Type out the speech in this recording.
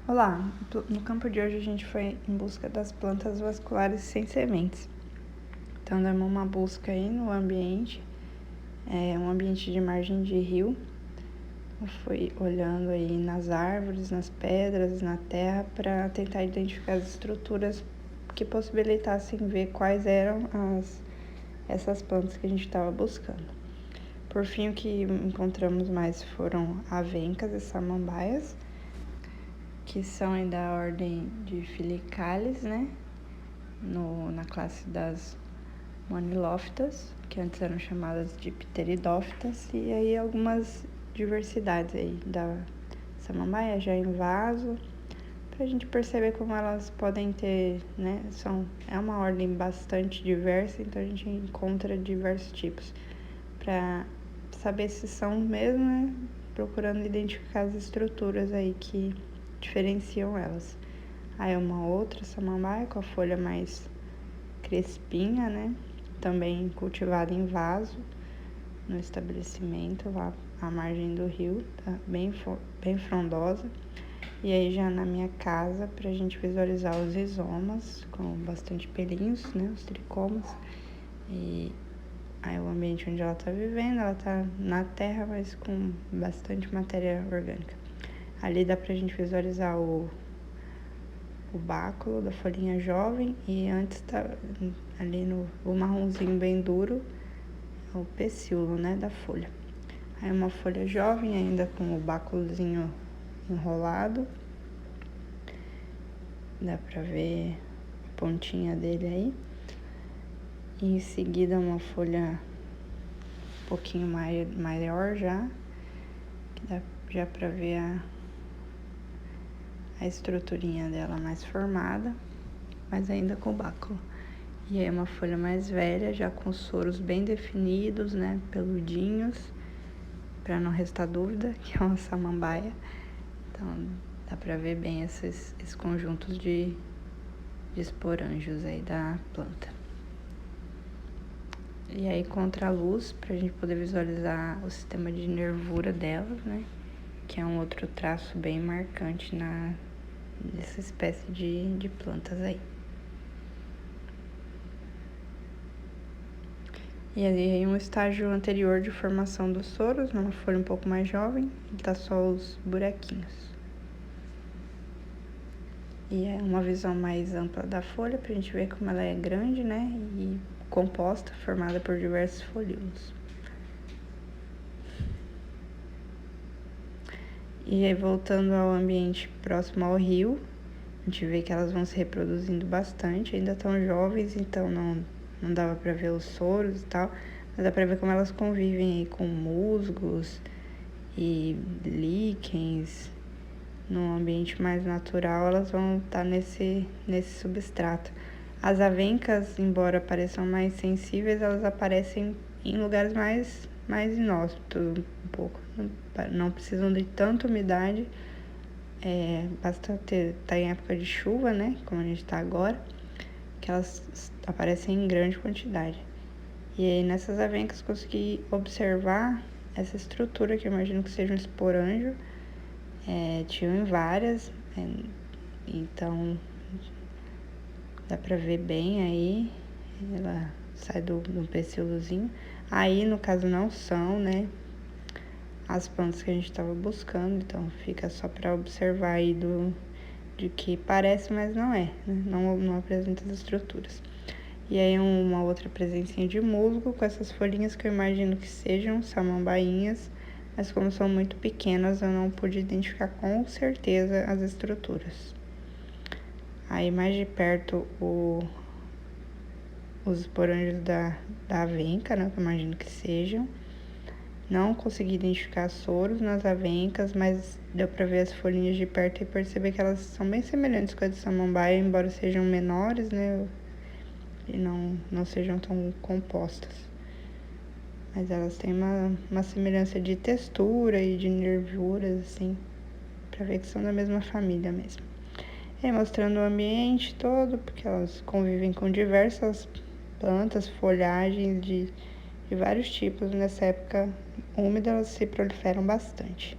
Olá, no campo de hoje a gente foi em busca das plantas vasculares sem sementes. Então, demos uma busca aí no ambiente, um ambiente de margem de rio. Eu fui olhando aí nas árvores, nas pedras, na terra, para tentar identificar as estruturas que possibilitassem ver quais eram essas plantas que a gente estava buscando. Por fim, o que encontramos mais foram avencas e samambaias, que são da ordem de Filicales, né? Na classe das Monilófitas, que antes eram chamadas de Pteridófitas, e aí algumas diversidades aí da samambaia já em vaso, para a gente perceber como elas podem ter, né? É uma ordem bastante diversa, então a gente encontra diversos tipos. Para saber se são mesmo, né? Procurando identificar as estruturas aí que diferenciam elas. Aí uma outra samambaia com a folha mais crespinha, né? Também cultivada em vaso no estabelecimento lá à margem do rio, tá bem frondosa. E aí já na minha casa, pra gente visualizar os rizomas com bastante pelinhos, né? Os tricomas. E aí o ambiente onde ela tá vivendo, ela tá na terra, mas com bastante matéria orgânica. Ali dá pra gente visualizar o báculo da folhinha jovem, e antes tá ali o marronzinho bem duro, o pecíolo, né, da folha. Aí uma folha jovem ainda com o báculozinho enrolado, dá pra ver a pontinha dele aí. E em seguida uma folha um pouquinho maior já, que dá já pra ver a estruturinha dela mais formada, mas ainda com báculo. E aí uma folha mais velha, já com soros bem definidos, né, peludinhos, para não restar dúvida que é uma samambaia. Então dá para ver bem esses conjuntos de esporângios aí da planta. E aí contra a luz, para a gente poder visualizar o sistema de nervura delas, né, que é um outro traço bem marcante nessa espécie de plantas aí. E aí um estágio anterior de formação dos soros, numa folha um pouco mais jovem, tá só os buraquinhos. E é uma visão mais ampla da folha, pra gente ver como ela é grande, né, e composta, formada por diversos folíolos. E aí voltando ao ambiente próximo ao rio, a gente vê que elas vão se reproduzindo bastante, ainda tão jovens, então não dava para ver os soros e tal, mas dá para ver como elas convivem aí com musgos e líquens. No ambiente mais natural, elas vão estar nesse substrato. As avencas, embora pareçam mais sensíveis, elas aparecem em lugares mais inóspitos um pouco. Não precisam de tanta umidade. Basta tá em época de chuva, né? Como a gente tá agora, que elas aparecem em grande quantidade. E aí nessas avencas consegui observar essa estrutura, que eu imagino que seja um esporângio. Tinham várias, então dá pra ver bem aí, ela sai do pecíolozinho. Aí no caso não são, né, as plantas que a gente estava buscando, então fica só para observar aí de que parece, mas não é, né? Não apresenta as estruturas. E aí uma outra presencinha de musgo com essas folhinhas que eu imagino que sejam samambainhas, mas como são muito pequenas eu não pude identificar com certeza as estruturas. Aí mais de perto os esporângios da avenca, né, que eu imagino que sejam. Não consegui identificar soros nas avencas, mas deu para ver as folhinhas de perto e perceber que elas são bem semelhantes com as de samambaia, embora sejam menores, né, e não sejam tão compostas. Mas elas têm uma semelhança de textura e de nervuras, assim, para ver que são da mesma família mesmo. E mostrando o ambiente todo, porque elas convivem com diversas plantas, folhagens de vários tipos. Nessa época úmida, elas se proliferam bastante.